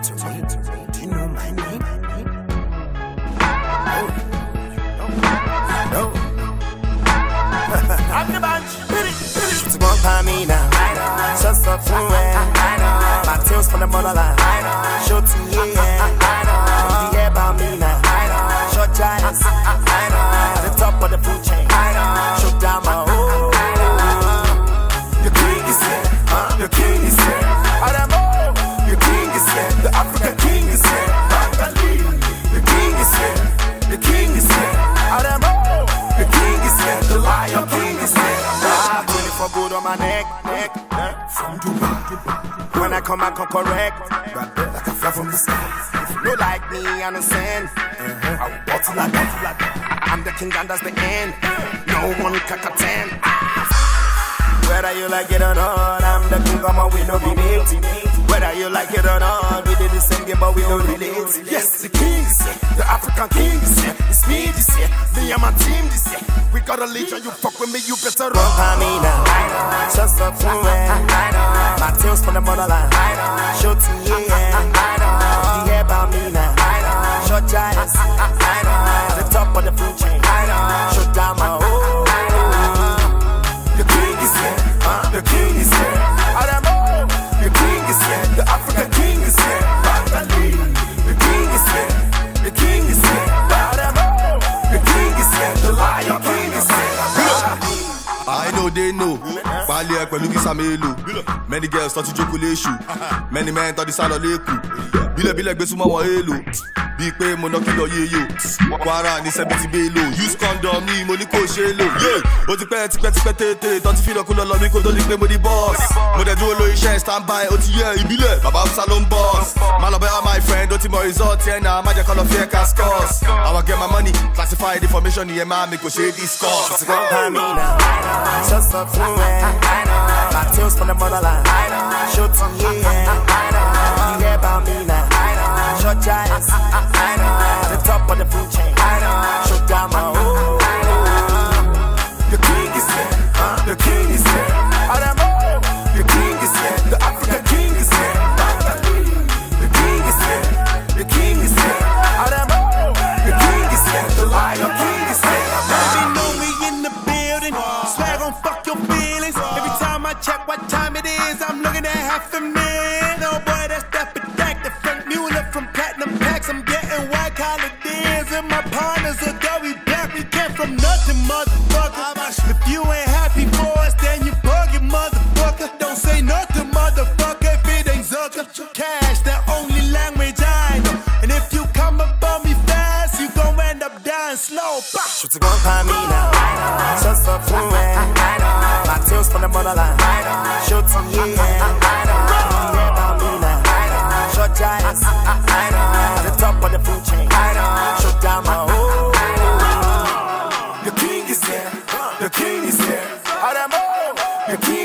to me? Do you know my name? No. I'm the banj. She's one by me now. Just up to my tails from the motherland. Show to you, the air by me now. Short giants, at the top of the food chain. Show down my the king is here, the king is here. The king is here, the African king is here. The king is here, the king is here. The king is here, the lion king is here. I'm 24 good on my neck, from Dubai. When I come correct, right there like a fly from the sky. If you don't like me, I understand. I will bottle like that. I'm the king and that's the end. No one can contend. Whether you like it or not, I'm the king of my we no relate. Whether you like it or not, we did the same game but we don't relate. Yes, the king is here, the African king is here. It's me this year, me and my team this year. We got a legion, you fuck with me, you better run by me now. Just up to my tails from the motherland. Show to you, the air by me now. Short giants, at the top of the food chain. Show down my the king is here, the king is here. The king is here, the African king is here. The king is here, the king is here. The king is here, the lion king is here. I know they know. Bali pẹ̀lú kisa mélòó. Many girls thought you joke with issue. Many men thought the sound of leku. Bílẹ̀ gbé súnmọ́ wọn èlò. Bí pé mo ná kí lọ yé yo. Kwara ní 70 bélo. Use condom ní mo ní kò ṣe lò. Ó ti pẹ́ tètè. Tọ́ ti fi lọ kú lọ mi kó tó di pé mo di boss. Mo dẹ̀ dúró lórí iṣẹ́ stand by. Ó ti yẹ ìbílẹ̀. Bàbá Hausa ló ń boss. Má lọ bẹ́ẹ̀ my friend. Ó ti mọ result yẹn náà. Má jẹ́ kọ́ lọ fi ẹ̀ka scores. I will get my money. Classified information yẹn máa mi kò ṣe é discuss. She's one by me now. Just up to my tails from the motherland. Show to you, the air by me now. Short giants, at the top of the food chain. Show down my the king is here, the king is here. The king is here, the African king is here. The king is here, the king is here. The king is here, the lion king is here. Baby, know me in the building. Swag on fuck your feelings. Every time I check what time it is, I'm looking at half a million. Oh boy, that's that protected Frank Mueller from Platinum Packs. I'm getting white collar deals, and my partners are Gary Black. We came from nothing, motherfucker. If you ain't happy for us, then you bugging, motherfucker. Don't say nothing, motherfucker, if it ain't Zucker. Cash, the only language I know. And if you come up on me fast, you gon' end up dying slow. She's one by me now. Just up to my tails from the motherland. Show to you, the air by me now. Short giants, at the top of the food chain. Show down my the king is here, the king is here. The king